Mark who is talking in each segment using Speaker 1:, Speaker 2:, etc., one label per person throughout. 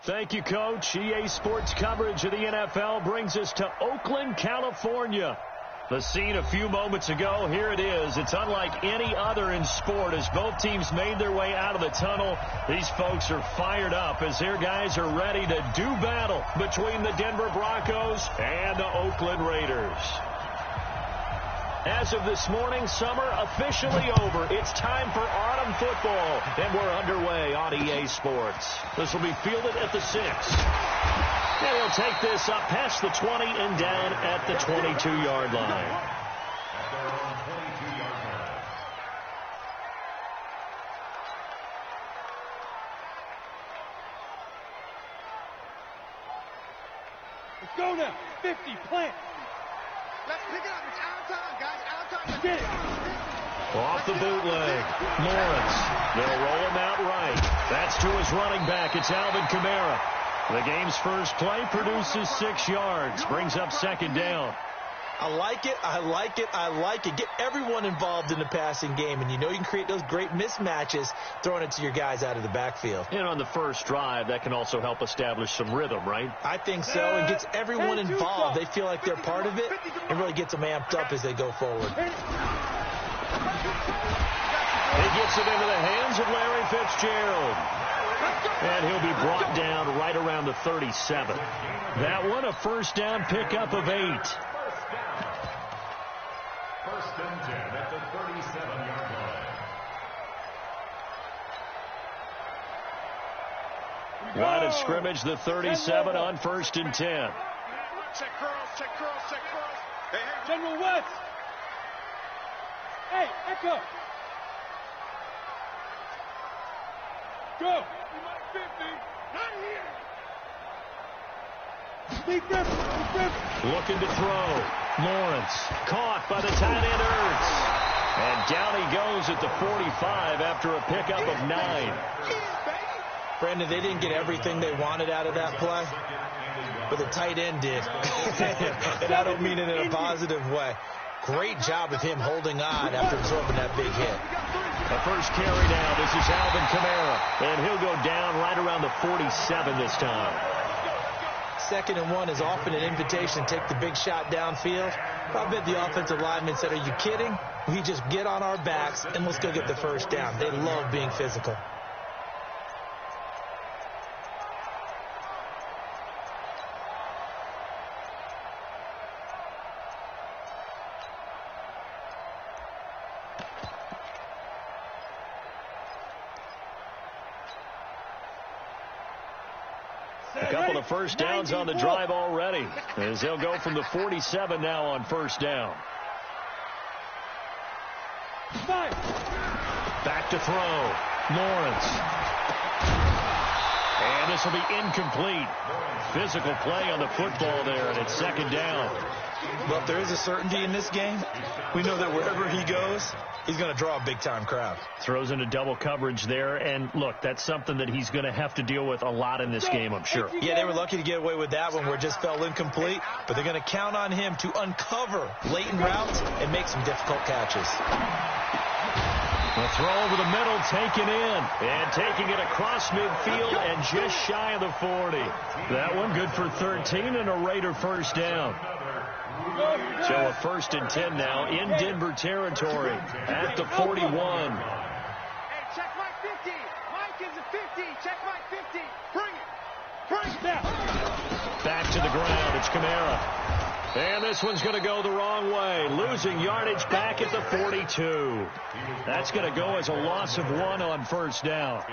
Speaker 1: Thank you, Coach. EA Sports coverage of the NFL brings us to Oakland, California. The scene a few moments ago, here it is. It's unlike any other in sport as both teams made their way out of the tunnel. These folks are fired up as their guys are ready to do battle between the Denver Broncos and the Oakland Raiders. As of this morning, summer officially over. It's time for autumn football, and we're underway on EA Sports. This will be fielded at the 6. And he'll take this up past the 20 and down at the 22-yard line.
Speaker 2: Let's go now. 50, plant.
Speaker 3: Let's pick it up. It's out of time, guys. Out of time. Get it.
Speaker 1: Off the bootleg. Lawrence. They'll roll him out right. That's to his running back. It's Alvin Kamara. The game's first play produces 6 yards. Brings up second down.
Speaker 4: I like it. I like it. I like it. Get everyone involved in the passing game. And you know you can create those great mismatches throwing it to your guys out of the backfield.
Speaker 1: And on the first drive, that can also help establish some rhythm, right?
Speaker 4: I think so. It gets everyone involved. They feel like they're part of it and really gets them amped up as they go forward.
Speaker 1: He gets it into the hands of Larry Fitzgerald. And he'll be brought down right around the 37. That one, a first down pickup of 8.
Speaker 5: First and 10 at the 37-yard line.
Speaker 1: Line of scrimmage, the 37 on first and 10.
Speaker 3: Check curls, check curls, check curls. Hey,
Speaker 2: General West. Hey, Echo. Go. 50. Not here. Deep grip.
Speaker 1: Looking to throw. Lawrence caught by the tight end Ertz. And down he goes at the 45 after a pickup of 9.
Speaker 4: Brandon, they didn't get everything they wanted out of that play, but the tight end did. And I don't mean it in a positive way. Great job of him holding on after absorbing that big hit.
Speaker 1: The first carry now. This is Alvin Kamara. And he'll go down right around the 47 this time.
Speaker 4: 2nd and 1 is often an invitation to take the big shot downfield. I bet the offensive lineman said, are you kidding? We just get on our backs and let's go get the first down. They love being physical.
Speaker 1: A couple of first downs on the drive already, as they'll go from the 47 now on first down. Back to throw. Lawrence. And this will be incomplete. Physical play on the football there, and it's second down.
Speaker 4: Well, if there is a certainty in this game, we know that wherever he goes, he's going to draw a big-time crowd.
Speaker 1: Throws into double coverage there, and look, that's something that he's going to have to deal with a lot in this game, I'm sure.
Speaker 4: Yeah, they were lucky to get away with that one where it just fell incomplete, but they're going to count on him to uncover latent routes and make some difficult catches.
Speaker 1: The throw over the middle, taken in, and taking it across midfield and just shy of the 40. That one good for 13 and a Raider first down. So a first and 10 now in Denver territory at the 41.
Speaker 3: Hey, check my 50. Mike is a 50. Check my 50. Bring it. Bring it down.
Speaker 1: Back to the ground. It's Kamara. And this one's going to go the wrong way. Losing yardage back at the 42. That's going to go as a loss of 1 on first down.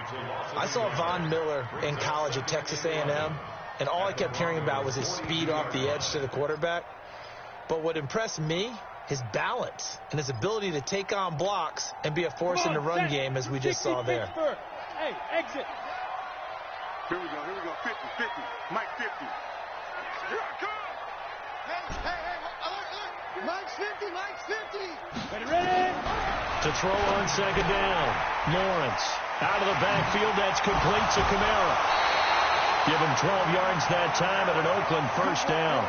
Speaker 4: I saw Von Miller in college at Texas A&M, and all I kept hearing about was his speed off the edge to the quarterback. But what impressed me, his balance and his ability to take on blocks and be a force in the run game, as we just saw there.
Speaker 2: Hey, exit.
Speaker 3: Here we go. 50. Mike 50. Here I come. Hey, look. Mike's 50.
Speaker 2: Ready.
Speaker 1: To throw on second down. Lawrence out of the backfield. That's complete to Kamara. Give him 12 yards that time and an Oakland first down.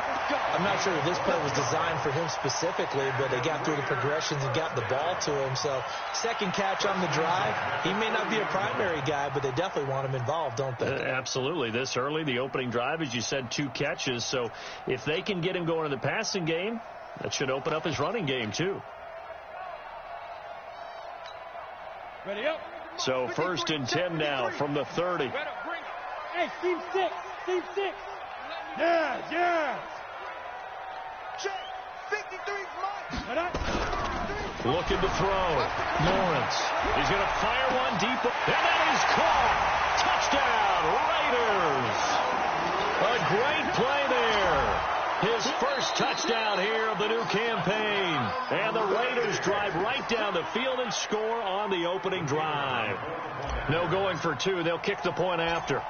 Speaker 4: I'm not sure that this play was designed for him specifically, but they got through the progressions and got the ball to him. So second catch on the drive. He may not be a primary guy, but they definitely want him involved, don't they?
Speaker 1: Absolutely. This early, the opening drive, as you said, 2 catches. So if they can get him going in the passing game, that should open up his running game too.
Speaker 2: Ready up.
Speaker 1: So first and 10 now from the 30.
Speaker 2: Hey, team 6. Team 6. Yeah, yeah.
Speaker 3: Check. 53, Mike.
Speaker 1: Looking to throw. Lawrence. He's going to fire one deep. And that is caught. Touchdown, Raiders. A great play there. His first touchdown here of the new campaign. And the Raiders drive right down the field and score on the opening drive. No going for 2. They'll kick the point after.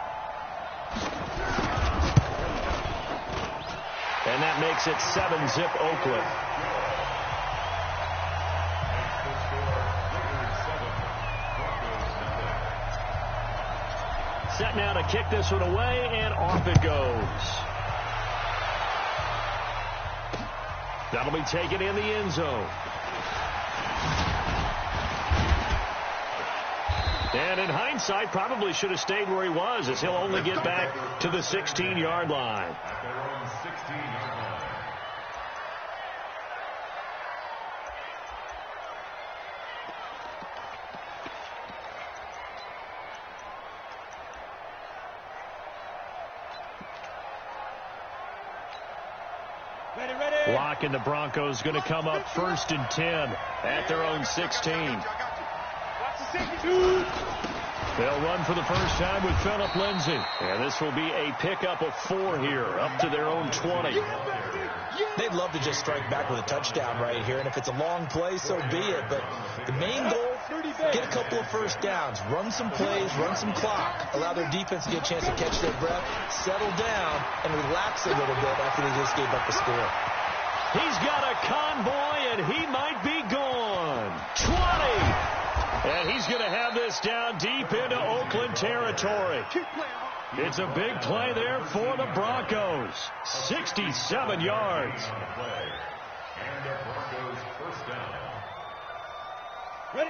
Speaker 1: And that makes it 7-zip Oakland. Set now to kick this one away, and off it goes. That'll be taken in the end zone. And in hindsight, probably should have stayed where he was, as he'll only get back to the 16-yard line. Lock, and the Broncos going to come up first and 10 at their own 16. They'll run for the first time with Phillip Lindsay. And this will be a pickup of 4 here, up to their own 20.
Speaker 4: They'd love to just strike back with a touchdown right here, and if it's a long play, so be it. But the main goal, get a couple of first downs, run some plays, run some clock, allow their defense to get a chance to catch their breath, settle down, and relax a little bit after they just gave up the score.
Speaker 1: He's got a convoy, and he might be gone. 20! And he's going to have this down deep into Oakland territory. It's a big play there for the Broncos. 67 yards.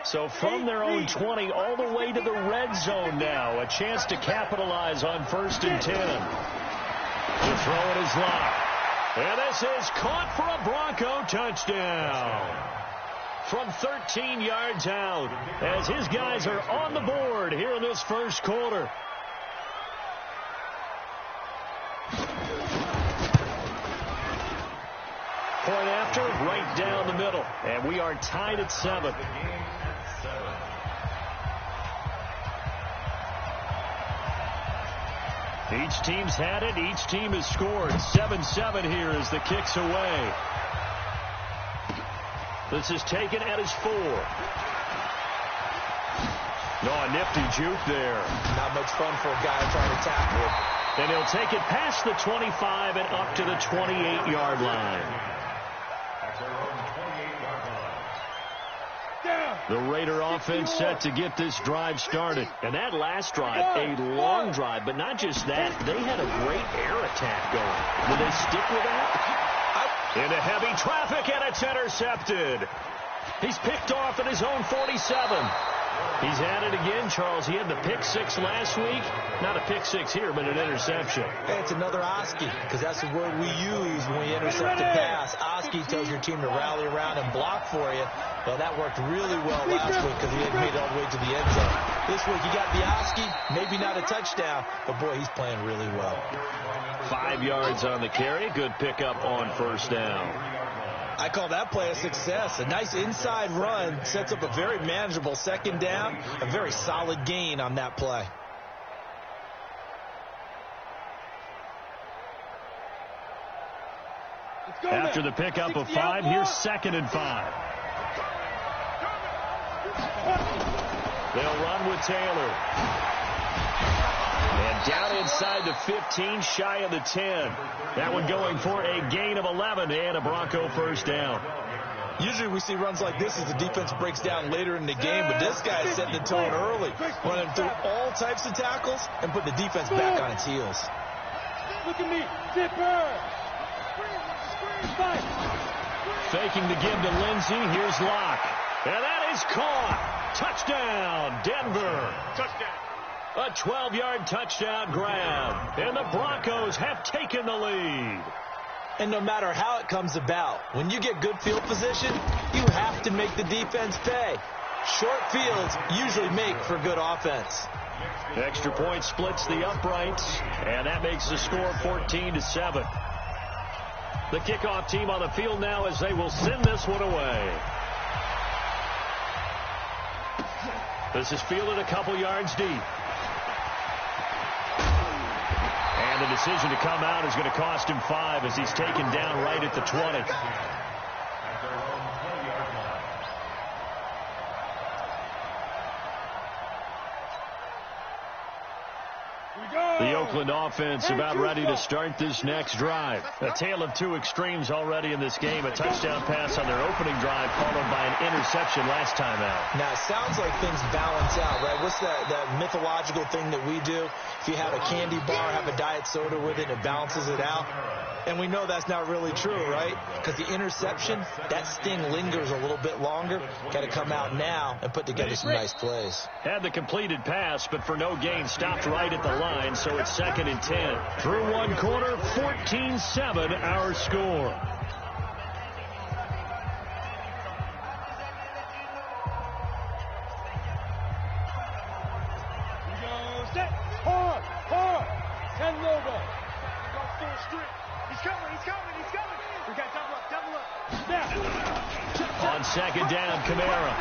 Speaker 1: So from their own 20 all the way to the red zone now. A chance to capitalize on first and 10. The throw is locked. And this is caught for a Bronco touchdown. From 13 yards out, as his guys are on the board here in this first quarter. Point after, right down the middle. And we are tied at 7. Each team's had it. Each team has scored. 7-7 here as the kick's away. This is taken at his 4. No, a nifty juke there.
Speaker 4: Not much fun for a guy trying to tackle him.
Speaker 1: And he'll take it past the 25 and up to the 28-yard line. The Raider offense set to get this drive started. And that last drive, a long drive, but not just that. They had a great air attack going. Will they stick with that? Into heavy traffic, and it's intercepted. He's picked off at his own 47. He's had it again, Charles. He had the pick 6 last week. Not a pick 6 here, but an interception.
Speaker 4: Hey, it's another Oski, because that's the word we use when we intercept a pass. Oski tells your team to rally around and block for you. Well, that worked really well last week because he had made it all the way to the end zone. This week, you got the Oski, maybe not a touchdown, but, boy, he's playing really well.
Speaker 1: 5 yards on the carry. Good pickup on first down.
Speaker 4: I call that play a success. A nice inside run sets up a very manageable second down. A very solid gain on that play.
Speaker 1: After the pickup of 5, here's 2nd and 5. They'll run with Taylor. And down inside the 15, shy of the 10. That one going for a gain of 11 and a Bronco first down.
Speaker 4: Usually we see runs like this as the defense breaks down later in the game, but this guy is setting the tone early, running through all types of tackles and putting the defense back on its heels.
Speaker 2: Look at me, zipper.
Speaker 1: Faking the give to Lindsey. Here's Locke. And that is caught. Touchdown, Denver.
Speaker 3: Touchdown.
Speaker 1: A 12-yard touchdown grab. And the Broncos have taken the lead.
Speaker 4: And no matter how it comes about, when you get good field position, you have to make the defense pay. Short fields usually make for good offense.
Speaker 1: Extra point splits the uprights, and that makes the score 14-7. The kickoff team on the field now as they will send this one away. This is fielded a couple yards deep. And the decision to come out is going to cost him 5 as he's taken down right at the 20. The Oakland offense about ready to start this next drive. A tale of two extremes already in this game. A touchdown pass on their opening drive followed by an interception last time out.
Speaker 4: Now, it sounds like things balance out, right? What's that mythological thing that we do? If you have a candy bar, have a diet soda with it, it balances it out. And we know that's not really true, right? Because the interception, that sting lingers a little bit longer. Got to come out now and put together some nice plays.
Speaker 1: Had the completed pass, but for no gain, stopped right at the line, so it's 2nd and 10. Through one quarter, 14-7 our score.
Speaker 2: Set. Hard. 10 logo.
Speaker 3: Go full street. He's coming. We got double up.
Speaker 2: Snap.
Speaker 1: On 2nd down, Kamara.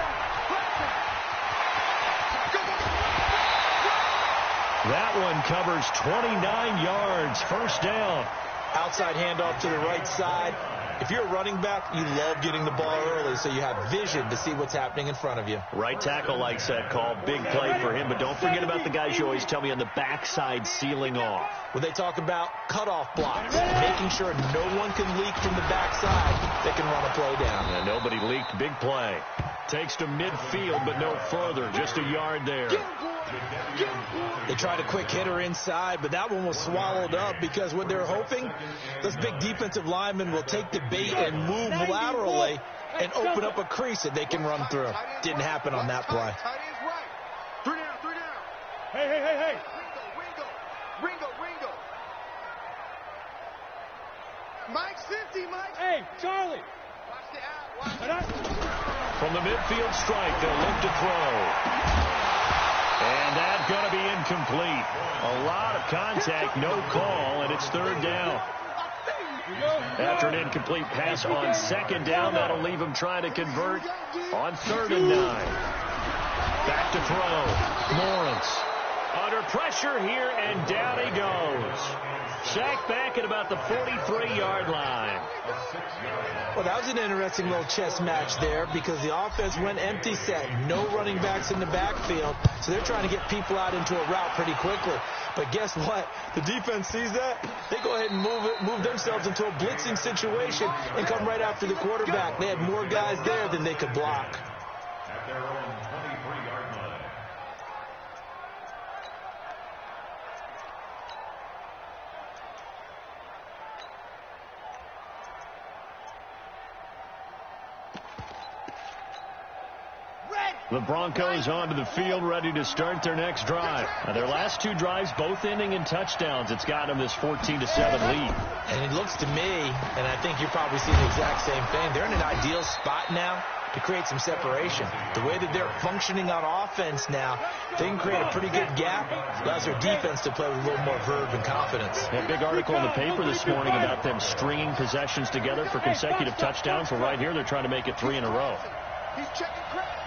Speaker 1: That one covers 29 yards. First down.
Speaker 4: Outside handoff to the right side. If you're a running back, you love getting the ball early so you have vision to see what's happening in front of you.
Speaker 1: Right tackle likes that call. Big play for him, but don't forget about the guys you always tell me on the backside sealing off.
Speaker 4: When they talk about cutoff blocks, making sure no one can leak from the backside, they can run a play down.
Speaker 1: And nobody leaked. Big play. Takes to midfield, but no further. Just a yard there.
Speaker 4: They tried a quick hitter inside, but that one was swallowed up because what they're hoping, those big defensive linemen will take the bait and move laterally and open up a crease that they can run through. Didn't happen on that play.
Speaker 3: Tight end's right. 3 down.
Speaker 2: Hey.
Speaker 3: Ringo. Mike's 50, Mike.
Speaker 2: Hey, Charlie.
Speaker 3: Watch the out.
Speaker 1: From the midfield stripe, they'll look to throw. And that's going to be incomplete. A lot of contact, no call, and it's 3rd down. After an incomplete pass on 2nd down, that'll leave him trying to convert on 3rd and 9. Back to throw. Lawrence under pressure here, and down he goes. Sacked back at about the 43-yard line.
Speaker 4: Well, that was an interesting little chess match there because the offense went empty set. No running backs in the backfield, so they're trying to get people out into a route pretty quickly. But guess what? The defense sees that. They go ahead and move themselves into a blitzing situation and come right after the quarterback. They had more guys there than they could block.
Speaker 5: At their own 23-yard line.
Speaker 1: The Broncos onto the field, ready to start their next drive. Now, their last 2 drives, both ending in touchdowns. It's got them this 14-7 lead.
Speaker 4: And it looks to me, and I think you're probably seeing the exact same thing, they're in an ideal spot now to create some separation. The way that they're functioning on offense now, they can create a pretty good gap. Allows their defense to play with a little more verve and confidence.
Speaker 1: A big article in the paper this morning about them stringing possessions together for consecutive touchdowns. Well, right here, they're trying to make it 3 in a row.
Speaker 3: He's checking credit.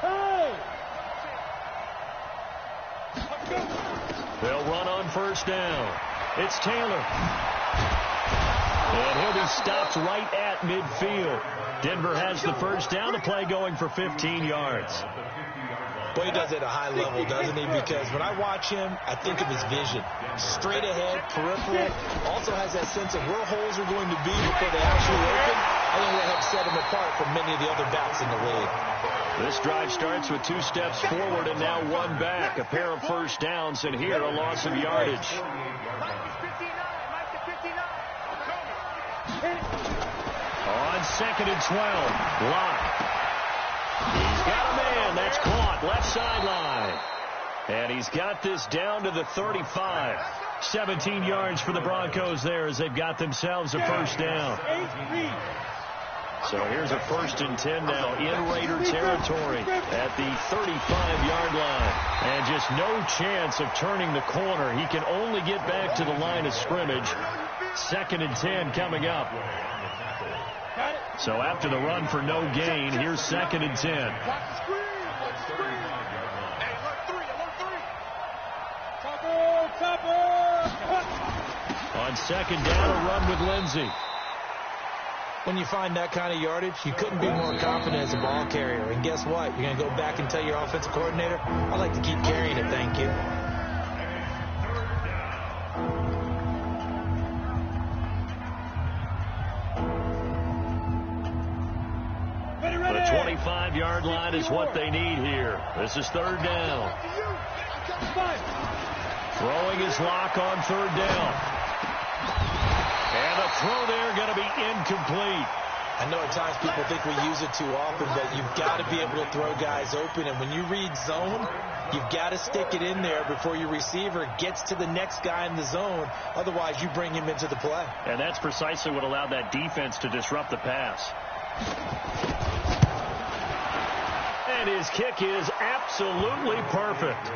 Speaker 2: Hey.
Speaker 1: They'll run on 1st down. It's Taylor. And he'll be stopped right at midfield. Denver has the 1st down. The play going for 15 yards.
Speaker 4: Boy, he does it at a high level, doesn't he? Because when I watch him, I think of his vision. Straight ahead, peripheral. Also has that sense of where holes are going to be before they actually open. I think that helps set him apart from many of the other backs in the league.
Speaker 1: This drive starts with 2 steps forward and now 1 back. A pair of first downs, and here a loss of yardage. On 2nd and 12, Locke. He's got a man. That's caught. Left sideline. And he's got this down to the 35. 17 yards for the Broncos there as they've got themselves a first down. So here's a 1st and 10 now in Raider territory at the 35-yard line. And just no chance of turning the corner. He can only get back to the line of scrimmage. 2nd and 10 coming up. So after the run for no gain, here's 2nd and 10. On 2nd down, a run with Lindsey.
Speaker 4: When you find that kind of yardage, you couldn't be more confident as a ball carrier. And guess what? You're going to go back and tell your offensive coordinator, I'd like to keep carrying it, thank you.
Speaker 1: The 25-yard line is what they need here. This is 3rd down. Throwing his Lock on 3rd down. And the throw there going to be incomplete.
Speaker 4: I know at times people think we use it too often, but you've got to be able to throw guys open. And when you read zone, you've got to stick it in there before your receiver gets to the next guy in the zone. Otherwise, you bring him into the play.
Speaker 1: And that's precisely what allowed that defense to disrupt the pass. And his kick is absolutely perfect.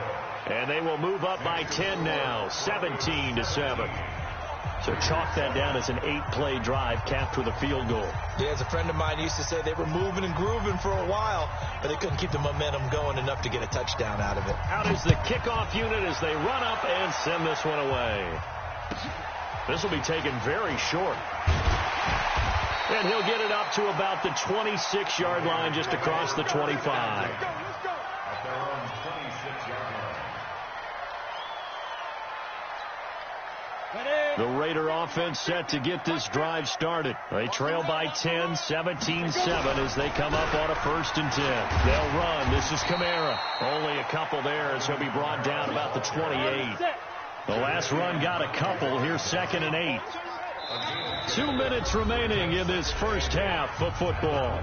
Speaker 1: And they will move up by 10 now, 17-7. So chalk that down as an 8-play drive capped with a field goal.
Speaker 4: Yeah, as a friend of mine used to say, they were moving and grooving for a while, but they couldn't keep the momentum going enough to get a touchdown out of it.
Speaker 1: Out is the kickoff unit as they run up and send this one away. This will be taken very short. And he'll get it up to about the 26-yard line just across the 25. The Raider offense set to get this drive started. They trail by 10, 17-7 as they come up on a 1st and 10. They'll run. This is Kamara. Only a couple there as he'll be brought down about the 28. The last run got a couple. Here's 2nd and 8. 2 minutes remaining in this first half of football.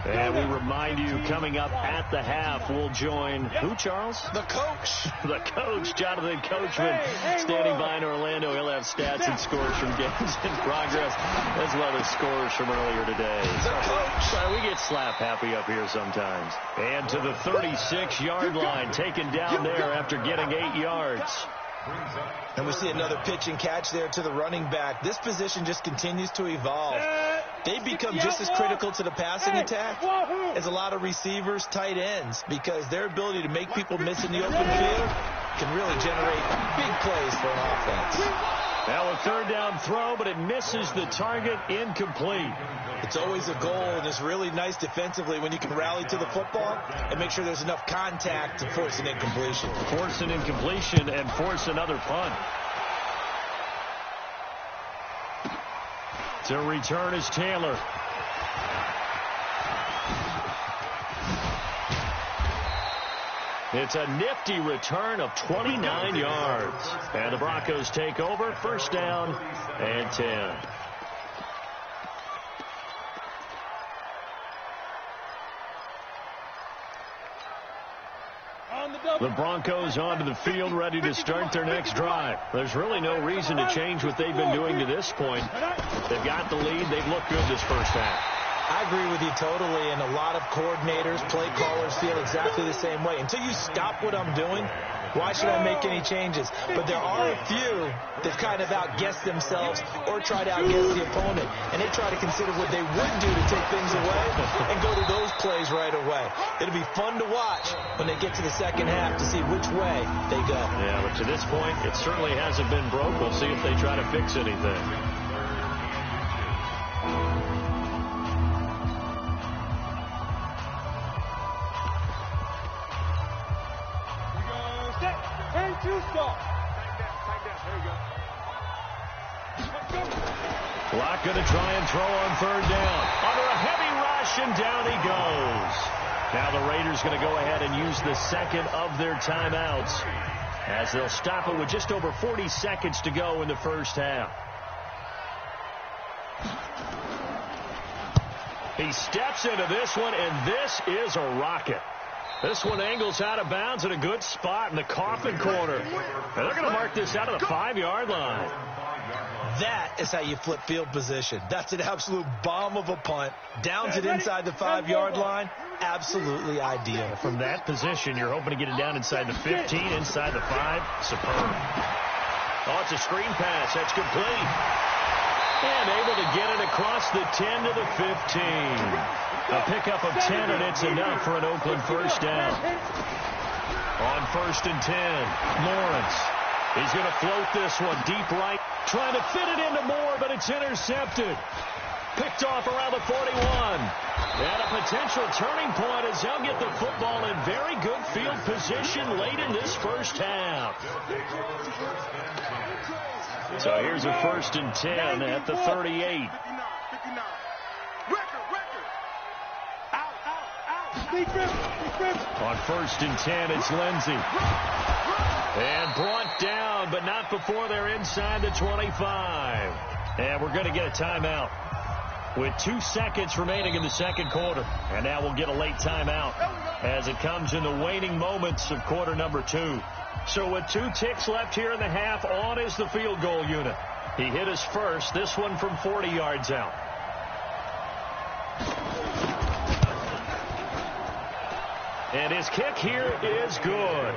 Speaker 1: And we remind you, coming up at the half, we'll join who, Charles?
Speaker 4: The coach.
Speaker 1: The coach, Jonathan Coachman, standing by in Orlando. He'll have stats and scores from games in progress, as well as scores from earlier today.
Speaker 4: The coach.
Speaker 1: We get slap happy up here sometimes. And to the 36-yard line, taken down there after getting 8 yards.
Speaker 4: And we see another pitch and catch there to the running back. This position just continues to evolve. They become just as critical to the passing attack as a lot of receivers, tight ends, because their ability to make people miss in the open field can really generate big plays for an offense.
Speaker 1: Now a 3rd down throw, but it misses the target, incomplete.
Speaker 4: It's always a goal, and it's really nice defensively when you can rally to the football and make sure there's enough contact to force an incompletion.
Speaker 1: Force an incompletion and force another punt. To return is Taylor. It's a nifty return of 29 yards. And the Broncos take over, 1st down and 10. The Broncos onto the field, ready to start their next drive. There's really no reason to change what they've been doing to this point. They've got the lead. They've looked good this first half.
Speaker 4: I agree with you totally, and a lot of coordinators, play callers feel exactly the same way. Until you stop what I'm doing, why should I make any changes? But there are a few that kind of outguess themselves or try to outguess the opponent, and they try to consider what they would do to take things away and go to those plays right away. It'll be fun to watch when they get to the second half to see which way they go.
Speaker 1: Yeah, but to this point, it certainly hasn't been broke. We'll see if they try to fix anything. Locke going to try and throw on third down. Under a heavy rush, and down he goes. Now the Raiders going to go ahead and use the second of their timeouts, as they'll stop it with just over 40 seconds to go in the first half. He steps into this one, and this is a rocket. This one angles out of bounds in a good spot in the coffin corner. And they're going to mark this out of the 5-yard line.
Speaker 4: That is how you flip field position. That's an absolute bomb of a punt. Downs it inside the 5-yard line. Absolutely ideal.
Speaker 1: From that position, you're hoping to get it down inside the 15, inside the 5. Superb. Oh, it's a screen pass. That's complete. And able to get it across the 10 to the 15. A pickup of 10, and it's enough for an Oakland first down. On 1st and 10, Lawrence. He's going to float this one deep right. Trying to fit it into Moore, but it's intercepted. Picked off around the 41. And a potential turning point as they'll get the football in very good field position late in this first half. So here's a 1st and 10 at the 38. On 1st and 10, it's Lindsey. And brought down, but not before they're inside the 25. And we're going to get a timeout with 2 seconds remaining in the second quarter. And now we'll get a late timeout as it comes in the waning moments of quarter number 2. So with 2 ticks left here in the half, on is the field goal unit. He hit his first, this one from 40 yards out. And his kick here is good.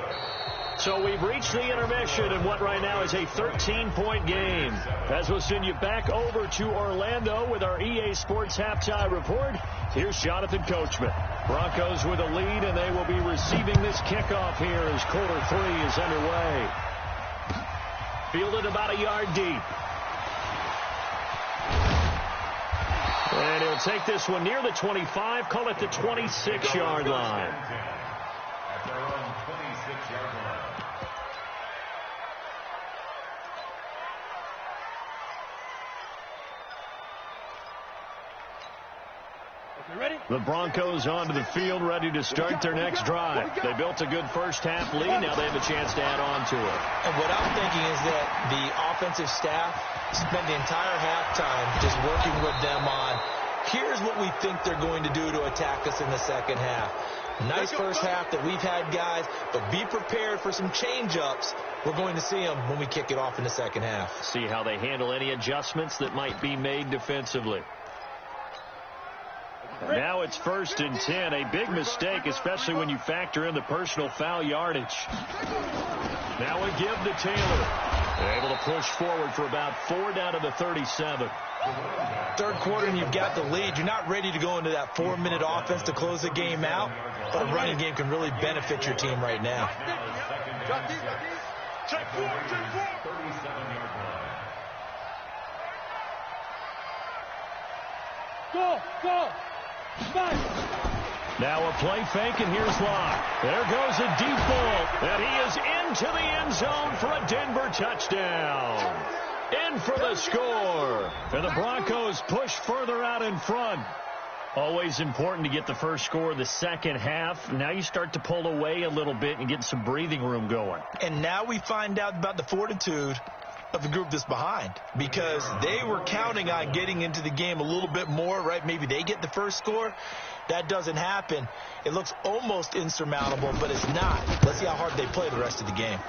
Speaker 1: So we've reached the intermission in what right now is a 13-point game. As we'll send you back over to Orlando with our EA Sports Halftime Report, here's Jonathan Coachman. Broncos with a lead, and they will be receiving this kickoff here as quarter 3 is underway. Fielded about a yard deep. And he'll take this one near the 25, call it the 26-yard line.
Speaker 5: At their own 26-yard line.
Speaker 1: The Broncos onto the field, ready to start their next drive. They built a good first half lead. Now they have a chance to add on to it.
Speaker 4: And what I'm thinking is that the offensive staff spent the entire halftime just working with them on, here's what we think they're going to do to attack us in the second half. Nice first half that we've had, guys, but be prepared for some change-ups. We're going to see them when we kick it off in the second half.
Speaker 1: See how they handle any adjustments that might be made defensively. Now it's 1st and 10. A big mistake, especially when you factor in the personal foul yardage. Now we give to Taylor. Able to push forward for about 4 down to the 37.
Speaker 4: Third quarter and you've got the lead. You're not ready to go into that 4-minute offense to close the game out, but a running game can really benefit your team right now.
Speaker 2: Go, go.
Speaker 1: Now a play fake, and here's Locke. There goes a deep ball, and he is into the end zone for a Denver touchdown. In for the score. And the Broncos push further out in front. Always important to get the first score of the second half. Now you start to pull away a little bit and get some breathing room going.
Speaker 4: And now we find out about the fortitude of the group that's behind, because they were counting on getting into the game a little bit more, right? Maybe they get the first score. That doesn't happen. It looks almost insurmountable, but it's not. Let's see how hard they play the rest of the game.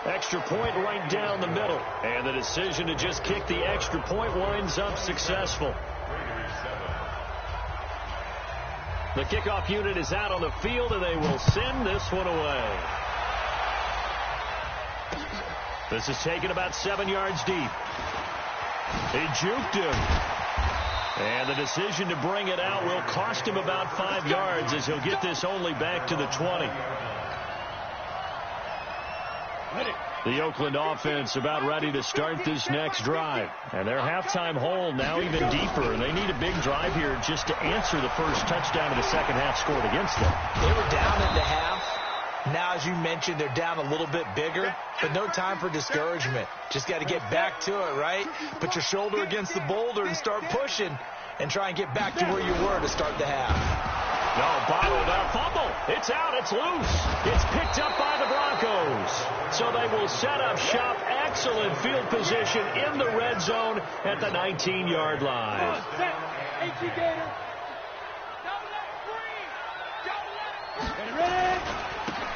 Speaker 1: Extra point right down the middle. And the decision to just kick the extra point winds up successful. The kickoff unit is out on the field, and they will send this one away. This is taken about 7 yards deep. He juked him. And the decision to bring it out will cost him about 5 yards, as he'll get this only back to the 20. The Oakland offense about ready to start this next drive. And their halftime hole now even deeper. They need a big drive here just to answer the first touchdown of the second half scored against them.
Speaker 4: They were down at the half, Now, as you mentioned, they're down a little bit bigger, but no time for discouragement. Just got to get back to it, right? Put your shoulder against the boulder and start pushing and try and get back to where you were to start the half.
Speaker 1: No, bottled up fumble. It's out. It's loose. It's picked up by the Broncos. So they will set up shop. Excellent field position in the red zone at the 19-yard line.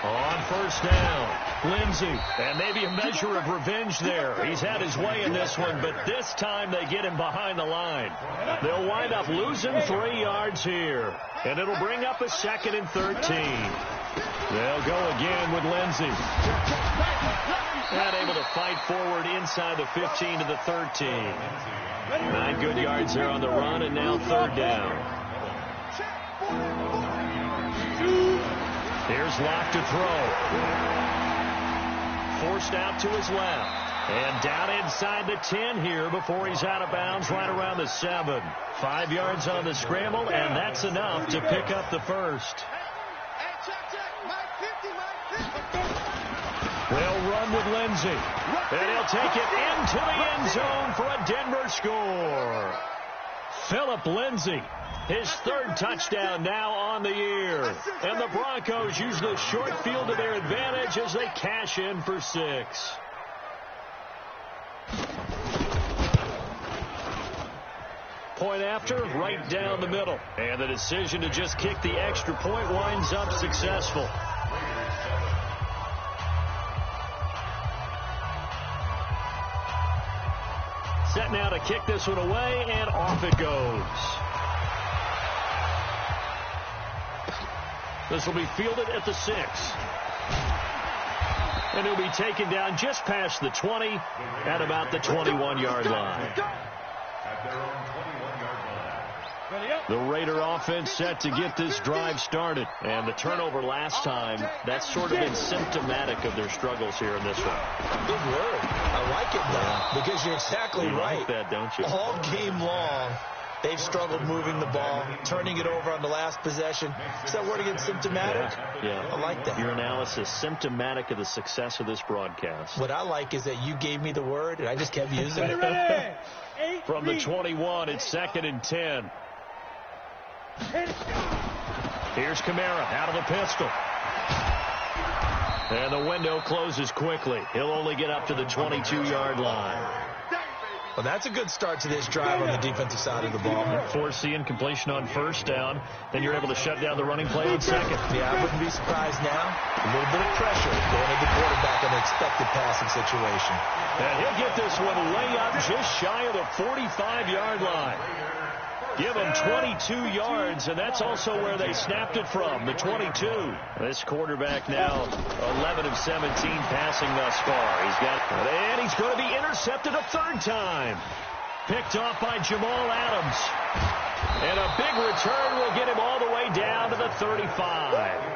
Speaker 1: On first down, Lindsey, and maybe a measure of revenge there. He's had his way in this one, but this time they get him behind the line. They'll wind up losing 3 yards here, and it'll bring up a 2nd and 13. They'll go again with Lindsey. Not able to fight forward inside the 15 to the 13. 9 good yards there on the run, and now 3rd down. Here's Locke to throw. Forced out to his left. And down inside the 10 here before he's out of bounds right around the 7. 5 yards on the scramble, and that's enough to pick up the first. They'll run with Lindsey. And he'll take it into the end zone for a Denver score. Phillip Lindsey. His 3rd touchdown now on the year. And the Broncos use the short field to their advantage as they cash in for 6. Point after, right down the middle. And the decision to just kick the extra point winds up successful. Set now to kick this one away, and off it goes. This will be fielded at the 6. And he'll be taken down just past the 20 at about the 21-yard line. The Raider offense set to get this drive started. And the turnover last time, that's sort of been symptomatic of their struggles here in this one.
Speaker 4: Good word. I like it, though, because you're exactly right.
Speaker 1: You like that, don't you?
Speaker 4: All game long, they've struggled moving the ball, turning it over on the last possession. Is that word again, symptomatic?
Speaker 1: Yeah.
Speaker 4: I like that.
Speaker 1: Your analysis, symptomatic of the success of this broadcast.
Speaker 4: What I like is that you gave me the word, and I just kept using it.
Speaker 1: From the 21, it's 2nd and 10. Here's Kamara out of the pistol. And the window closes quickly. He'll only get up to the 22-yard line.
Speaker 4: Well, that's a good start to this drive on the defensive side of the ball.
Speaker 1: Force the incompletion on first down. Then you're able to shut down the running play on 2nd.
Speaker 4: Yeah, I wouldn't be surprised now. A little bit of pressure going at the quarterback in an expected passing situation.
Speaker 1: And he'll get this one way up just shy of the 45-yard line. Give them 22 yards, and that's also where they snapped it from, the 22. This quarterback now 11 of 17 passing thus far. And he's going to be intercepted a 3rd time. Picked off by Jamal Adams. And a big return will get him all the way down to the 35.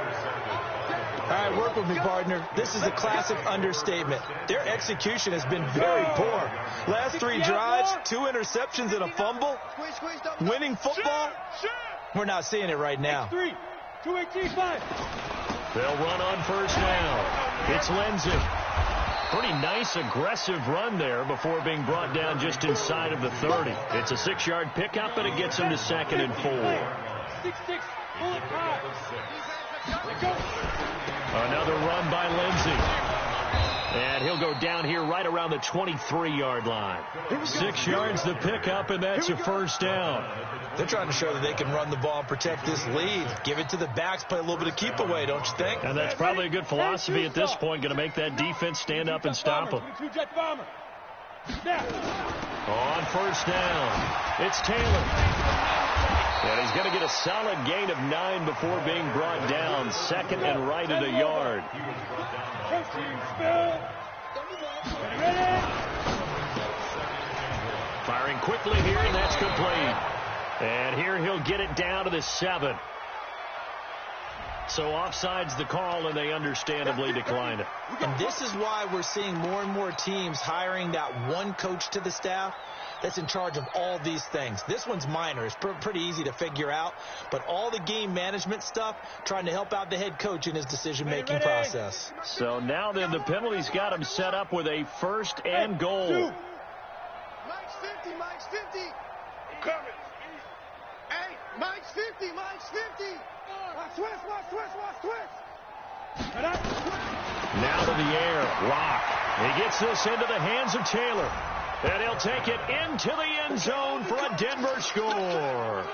Speaker 4: All right, work with me, partner. This is a classic understatement. Their execution has been very poor. Last 3 drives, 2 interceptions and a fumble. Winning football? We're not seeing it right now.
Speaker 2: 3, 2, 18, 5.
Speaker 1: They'll run on first down. It's Lindsey. Pretty nice, aggressive run there before being brought down just inside of the 30. It's a 6-yard pickup, and it gets him to 2nd and 4.
Speaker 2: 6-6, pull it high.
Speaker 1: Another run by Lindsey. And he'll go down here right around the 23-yard line. 6 yards the pickup, and that's a first down.
Speaker 4: They're trying to show that they can run the ball and protect this lead. Give it to the backs, play a little bit of keep away, don't you think?
Speaker 1: And that's probably a good philosophy at this point, going to make that defense stand up and stop them. On first down, it's Taylor. And he's going to get a solid gain of 9 before being brought down. 2nd and right at a yard. Firing quickly here, and that's complete. And here he'll get it down to the 7. So offside's the call, and they understandably declined it.
Speaker 4: And this is why we're seeing more and more teams hiring that one coach to the staff that's in charge of all these things. This one's minor. It's pretty easy to figure out. But all the game management stuff, trying to help out the head coach in his decision-making process.
Speaker 1: So now then, the penalty's got him set up with a 1st and goal.
Speaker 3: Mike's 50, Mike's 50. Coming. Hey, Mike's 50, Mike's 50. Watch twist, watch twist, watch twist.
Speaker 1: Now to the air. Rock. He gets this into the hands of Taylor. And he'll take it into the end zone for a Denver score.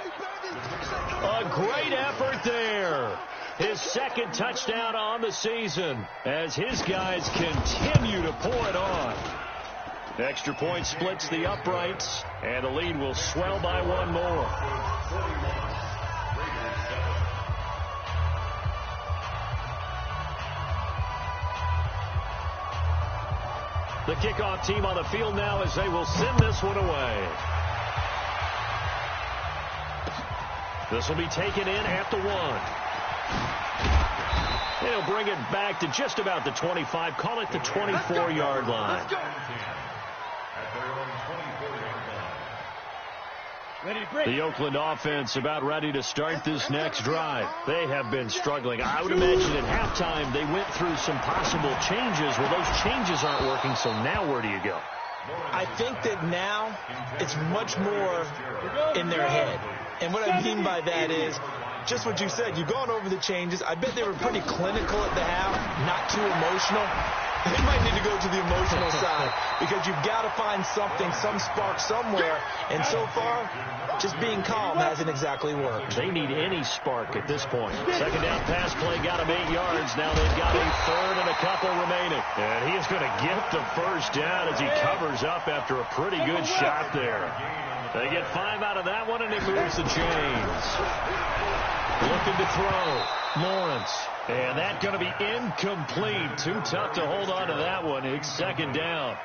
Speaker 1: A great effort there. His 2nd touchdown on the season as his guys continue to pour it on. Extra point splits the uprights, and the lead will swell by 1 more. The kickoff team on the field now as they will send this one away. This will be taken in at the 1. They'll bring it back to just about the 25. Call it the 24-yard line. The Oakland offense about ready to start this next drive. They have been struggling. I would imagine at halftime they went through some possible changes. Well, those changes aren't working, so now where do you go?
Speaker 4: I think that now it's much more in their head. And what I mean by that is just what you said. You've gone over the changes. I bet they were pretty clinical at the half, not too emotional. They might need to go to the emotional side because you've got to find something, some spark somewhere. And so far, just being calm hasn't exactly worked.
Speaker 1: They need any spark at this point. 2nd down pass play got him 8 yards. Now they've got a 3rd and a couple remaining. And he is going to get the 1st down as he covers up after a pretty good shot there. They get 5 out of that one, and it moves the chains. Looking to throw. Lawrence. And that's going to be incomplete. Too tough to hold on to that one. It's 2nd down.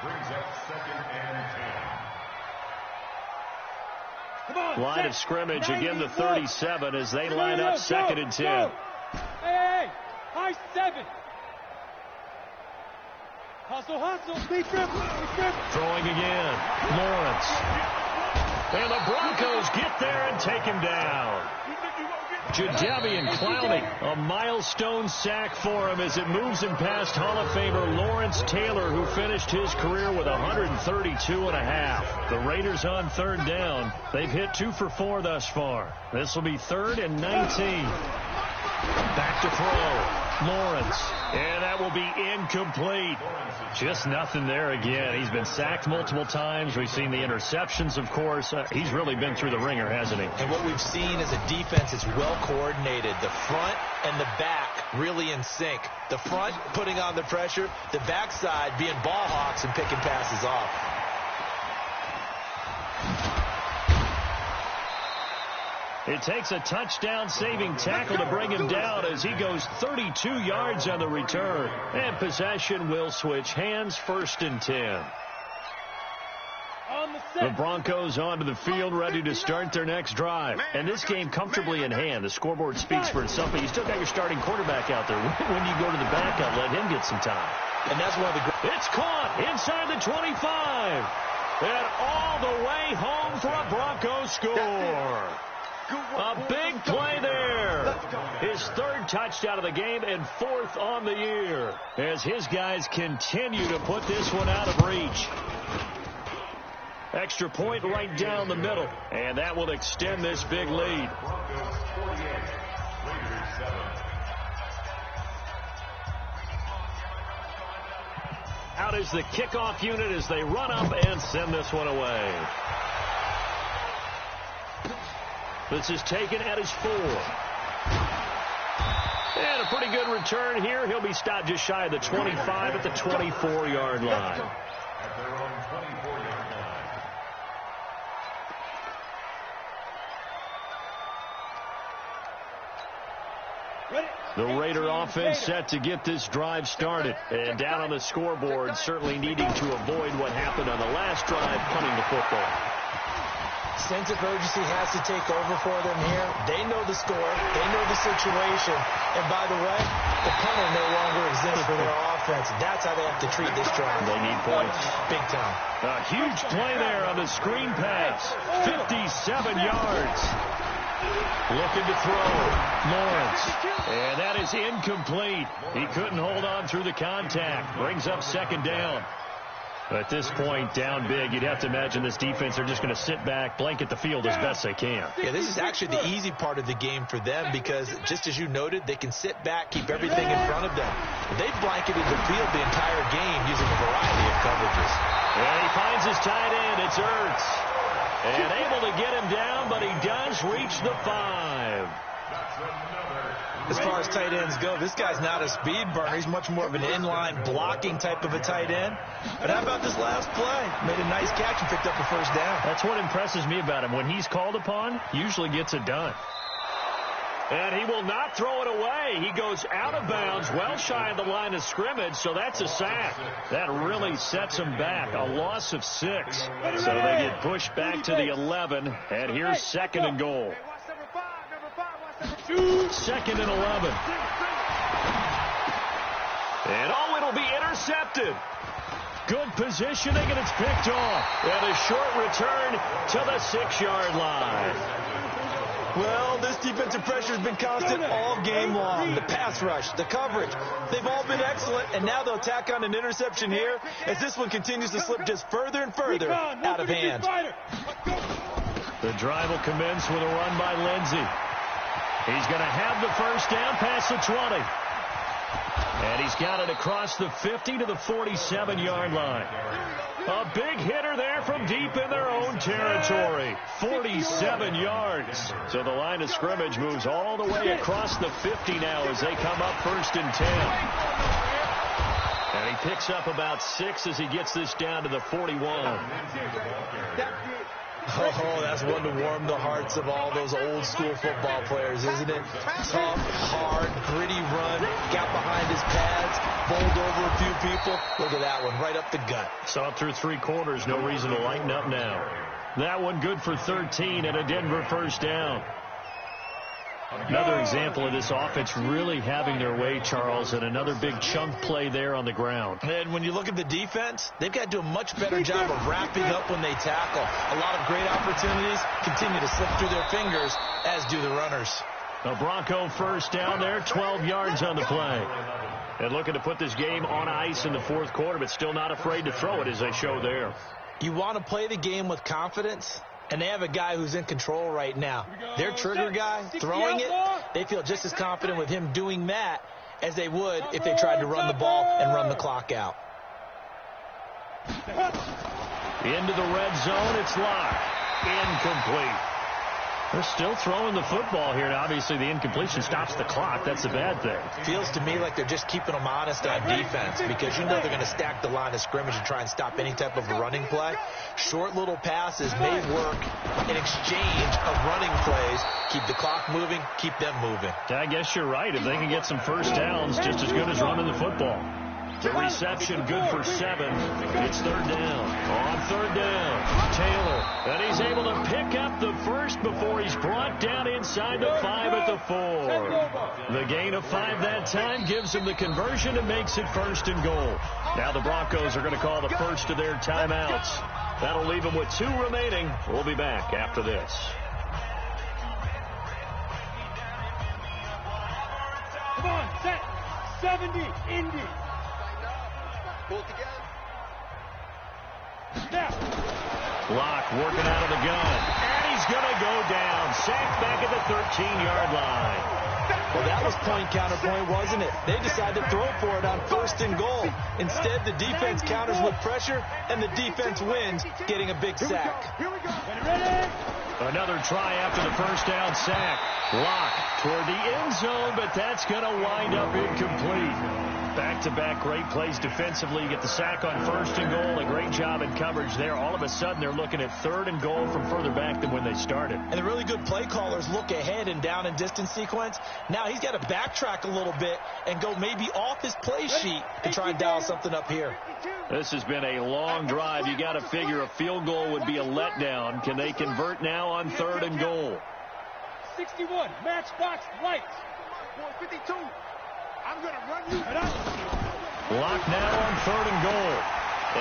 Speaker 5: Brings up 2nd and 10.
Speaker 1: Line of scrimmage, again the 37 as they line up 2nd and 10.
Speaker 2: Hey, high 7. Hustle, hustle. Stay triple.
Speaker 1: Throwing again. Lawrence. And the Broncos get there and take him down. Jadeveon Clowney, a milestone sack for him as it moves him past Hall of Famer Lawrence Taylor, who finished his career with 132.5. The Raiders on 3rd down. They've hit 2 for 4 thus far. This will be 3rd and 19. Back to throw. Lawrence. And that will be incomplete. Just nothing there again. He's been sacked multiple times. We've seen the interceptions, of course. He's really been through the ringer, hasn't he?
Speaker 4: And what we've seen is a defense is well coordinated. The front and the back really in sync. The front putting on the pressure. The backside being ball hawks and picking passes off.
Speaker 1: It takes a touchdown-saving tackle to bring him down as he goes 32 yards on the return. And possession will switch hands, 1st and 10. The Broncos onto the field, ready to start their next drive. And this game comfortably in hand. The scoreboard speaks for itself, but you still got your starting quarterback out there. When you go to the backup, let him get some time.
Speaker 4: And that's one of the
Speaker 1: It's caught inside the 25. And all the way home for a Broncos score. A big play there. His 3rd touchdown of the game and 4th on the year as his guys continue to put this one out of reach. Extra point right down the middle, and that will extend this big lead. Out is the kickoff unit as they run up and send this one away. This is taken at his 4. And a pretty good return here. He'll be stopped just shy of the 25 at the 24-yard line.
Speaker 5: At their own 24-yard line.
Speaker 1: The Raider offense set to get this drive started. And down on the scoreboard, certainly needing to avoid what happened on the last drive, punting the football.
Speaker 4: Sense of urgency has to take over for them here. They know the score. They know the situation. And by the way, the punter no longer exists for their offense. That's how they have to treat this drive.
Speaker 1: They need points.
Speaker 4: Big time.
Speaker 1: A huge play there on the screen pass. 57 yards. Looking to throw. Lawrence. And that is incomplete. He couldn't hold on through the contact. Brings up second down. At this point, down big, you'd have to imagine this defense are just going to sit back, blanket the field as best they can.
Speaker 4: Yeah, this is actually the easy part of the game for them because, just as you noted, they can sit back, keep everything in front of them. They've blanketed the field the entire game using a variety of coverages.
Speaker 1: And he finds his tight end. It's Ertz. And able to get him down, but he does reach the 5.
Speaker 4: As far as tight ends go, this guy's not a speed burner. He's much more of an inline blocking type of a tight end. But how about this last play? Made a nice catch and picked up a first down.
Speaker 1: That's what impresses me about him. When he's called upon, usually gets it done. And he will not throw it away. He goes out of bounds, well shy of the line of scrimmage, so that's a sack. That really sets him back. A loss of 6. So they get pushed back to the 11, and here's second and goal. Second and 11. And it'll be intercepted. Good positioning, and it's picked off. And a short return to the 6-yard line.
Speaker 4: Well, this defensive pressure has been constant all game long. The pass rush, the coverage, they've all been excellent, and now they'll tack on an interception here as this one continues to slip just further and further out of hand.
Speaker 1: The drive will commence with a run by Lindsey. He's going to have the first down past the 20. And he's got it across the 50 to the 47-yard line. A big hitter there from deep in their own territory. 47 yards. So the line of scrimmage moves all the way across the 50 now as they come up first and 10. And he picks up about 6 as he gets this down to the 41.
Speaker 4: Oh, that's one to warm the hearts of all those old school football players, isn't it? Tough, hard, gritty run, got behind his pads, bowled over a few people. Look at that one, right up the gut.
Speaker 1: Saw through 3 quarters, no reason to lighten up now. That one good for 13 and a Denver first down. Another example of this offense really having their way, Charles, and another big chunk play there on the ground.
Speaker 4: And when you look at the defense, they've got to do a much better job of wrapping up when they tackle. A lot of great opportunities continue to slip through their fingers, as do the runners.
Speaker 1: A Bronco first down there, 12 yards on the play. And looking to put this game on ice in the 4th quarter, but still not afraid to throw it as they show there.
Speaker 4: You want to play the game with confidence? And they have a guy who's in control right now. Their trigger guy, throwing it, they feel just as confident with him doing that as they would if they tried to run the ball and run the clock out.
Speaker 1: Into the red zone, it's locked. Incomplete. They're still throwing the football here, and obviously the incompletion stops the clock. That's a bad thing.
Speaker 4: Feels to me like they're just keeping them honest on defense because you know they're going to stack the line of scrimmage and try and stop any type of a running play. Short little passes may work in exchange of running plays. Keep the clock moving, keep them moving.
Speaker 1: I guess you're right. If they can get some first downs, just as good as running the football. The reception good for 7. It's 3rd down. On 3rd down, Taylor. And he's able to pick up the first before he's brought down inside the 5 at the 4. The gain of 5 that time gives him the conversion and makes it 1st and goal. Now the Broncos are going to call the first of their timeouts. That'll leave them with 2 remaining. We'll be back after this.
Speaker 2: Come on, set. 70, Indy.
Speaker 3: Pull together.
Speaker 2: Now.
Speaker 1: Block working out of the gun. And he's going to go down. Sacked back at the 13-yard line.
Speaker 4: Well, that was point counterpoint, wasn't it? They decided to throw for it on 1st and goal. Instead, the defense counters with pressure, and the defense wins, getting a big sack.
Speaker 2: Here we go. Ready?
Speaker 1: Another try after the first down sack. Lock toward the end zone, but that's going to wind up incomplete. Back-to-back great plays defensively. You get the sack on 1st and goal. A great job in coverage there. All of a sudden, they're looking at 3rd and goal from further back than when they started.
Speaker 4: And the really good play callers look ahead and down and distance sequence. Now he's got to backtrack a little bit and go maybe off his play sheet and try and dial something up here.
Speaker 1: This has been a long drive. You got to figure a field goal would be a letdown. Can they convert now on 3rd and goal?
Speaker 2: 61, matchbox lights.
Speaker 3: 52. I'm going to run you.
Speaker 1: Lock now on 3rd and goal.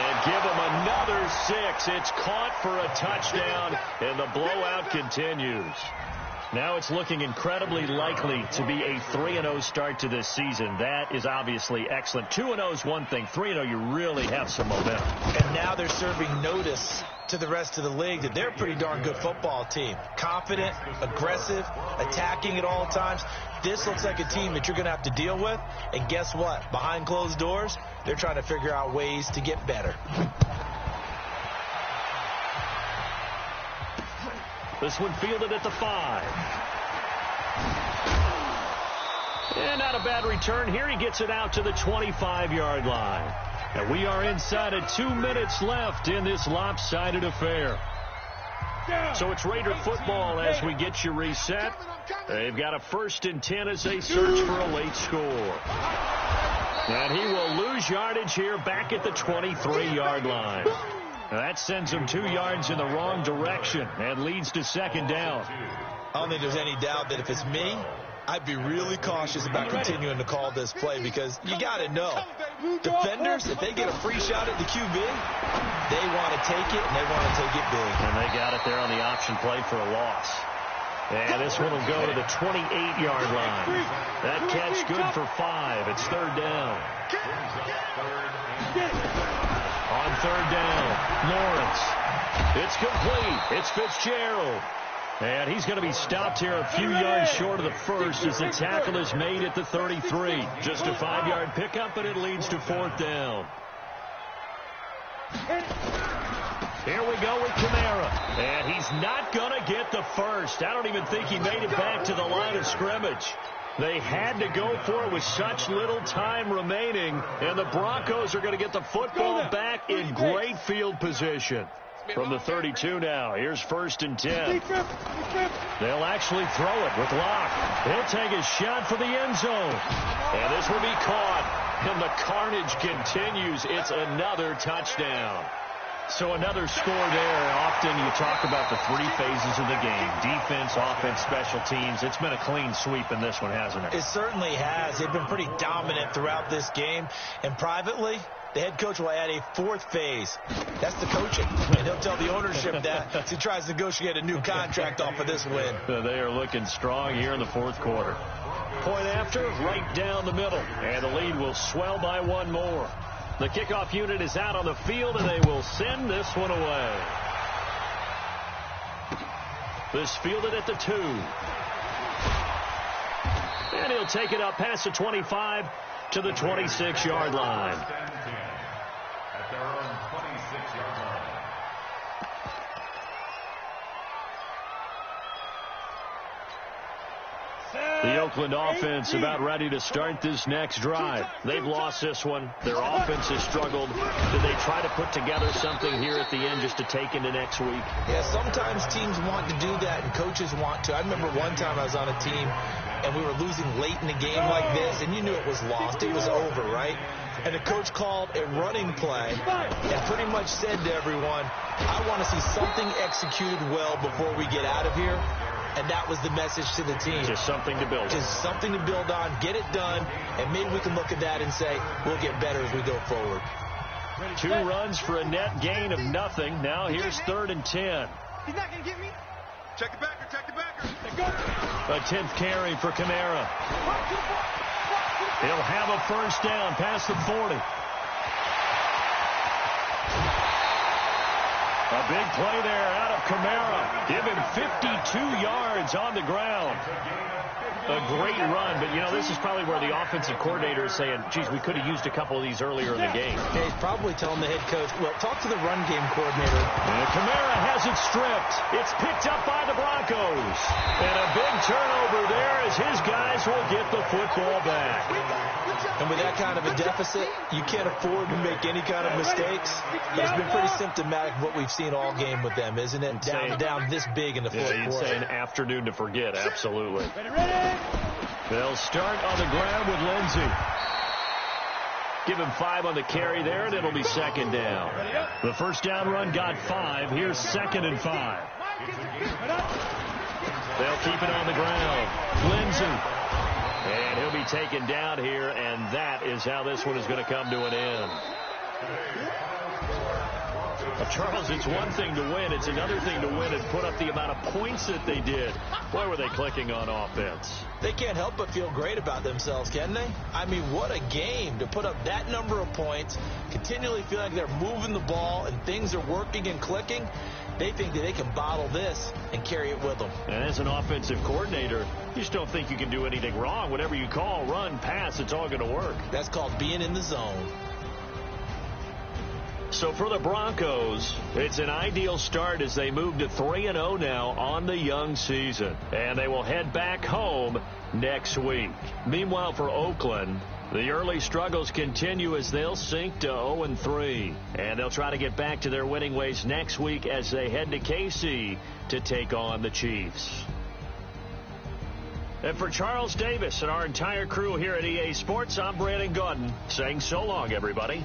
Speaker 1: And give him another 6. It's caught for a touchdown, and the blowout continues. Now it's looking incredibly likely to be a 3-0 start to this season. That is obviously excellent. 2-0 is one thing. 3-0, you really have some momentum.
Speaker 4: And now they're serving notice to the rest of the league that they're a pretty darn good football team. Confident, aggressive, attacking at all times. This looks like a team that you're going to have to deal with. And guess what? Behind closed doors, they're trying to figure out ways to get better.
Speaker 1: This one fielded at the 5. And not a bad return here. He gets it out to the 25-yard line. And we are inside of 2 minutes left in this lopsided affair. So it's Raider football as we get you reset. They've got a 1st and 10 as they search for a late score. And he will lose yardage here back at the 23-yard line. Now that sends him 2 yards in the wrong direction and leads to 2nd down.
Speaker 4: I don't think there's any doubt that if it's me, I'd be really cautious about continuing to call this play because you got to know. Defenders, if they get a free shot at the QB, they want to take it, and they want to take it big.
Speaker 1: And they got it there on the option play for a loss. And this one will go to the 28-yard line. That catch good for 5. It's 3rd down. On 3rd down, Lawrence. It's complete. It's Fitzgerald. And he's going to be stopped here a few yards short of the 1st as the tackle is made at the 33. Just a 5-yard pickup, and it leads to 4th down. Here we go with Kamara. And he's not going to get the 1st. I don't even think he made it back to the line of scrimmage. They had to go for it with such little time remaining. And the Broncos are going to get the football back in great field position. From the 32 now, here's 1st and 10. They'll actually throw it with Locke. He'll take a shot for the end zone. And this will be caught. And the carnage continues. It's another touchdown. So another score there. Often you talk about the 3 phases of the game. Defense, offense, special teams. It's been a clean sweep in this one, hasn't it?
Speaker 4: It certainly has. They've been pretty dominant throughout this game. And privately, the head coach will add a 4th phase. That's the coaching. And he'll tell the ownership that as he tries to negotiate a new contract off of this win.
Speaker 1: They are looking strong here in the 4th quarter. Point after, right down the middle. And the lead will swell by 1 more. The kickoff unit is out on the field, and they will send this one away. This fielded at the 2. And he'll take it up past the 25 to the 26-yard line.
Speaker 5: At their own 26-yard line.
Speaker 1: The Oakland offense about ready to start this next drive. They've lost this one. Their offense has struggled. Did they try to put together something here at the end just to take into next week?
Speaker 4: Yeah, sometimes teams want to do that and coaches want to. I remember one time I was on a team and we were losing late in the game like this, and you knew it was lost. It was over, right? And the coach called a running play and pretty much said to everyone, I want to see something executed well before we get out of here. And that was the message to the team.
Speaker 1: Just something to build on.
Speaker 4: Just something to build on, get it done, and maybe we can look at that and say, we'll get better as we go forward.
Speaker 1: 2 runs for a net gain of nothing. Now here's 3rd and 10.
Speaker 3: He's not going to get me. Check the backer, check the backer.
Speaker 1: A 10th carry for Kamara. He'll have a 1st down past the 40. A big play there out of Kamara. Give him 52 yards on the ground. A great run, but, you know, this is probably where the offensive coordinator is saying, geez, we could have used a couple of these earlier in the game.
Speaker 4: Yeah, he's probably telling the head coach, look, talk to the run game coordinator.
Speaker 1: And Kamara has it stripped. It's picked up by the Broncos. And a big turnover there as his guys will get the football back.
Speaker 4: And with that kind of a deficit, you can't afford to make any kind of mistakes. But it's been pretty symptomatic of what we've seen all game with them, isn't it? Down this big in the fourth quarter.
Speaker 1: You'd say an afternoon to forget, absolutely. They'll start on the ground with Lindsey. Give him 5 on the carry there, and it'll be second down. The first down run got 5. Here's 2nd and 5. They'll keep it on the ground. Lindsey. And he'll be taken down here, and that is how this one is going to come to an end. Well, Charles, it's one thing to win. It's another thing to win and put up the amount of points that they did. Boy, were they clicking on offense.
Speaker 4: They can't help but feel great about themselves, can they? I mean, what a game to put up that number of points, continually feel like they're moving the ball and things are working and clicking. They think that they can bottle this and carry it with them.
Speaker 1: And as an offensive coordinator, you just don't think you can do anything wrong. Whatever you call, run, pass, it's all going to work.
Speaker 4: That's called being in the zone.
Speaker 1: So for the Broncos, it's an ideal start as they move to 3-0 now on the young season. And they will head back home next week. Meanwhile, for Oakland, the early struggles continue as they'll sink to 0-3. And they'll try to get back to their winning ways next week as they head to KC to take on the Chiefs. And for Charles Davis and our entire crew here at EA Sports, I'm Brandon Gaudin saying so long, everybody.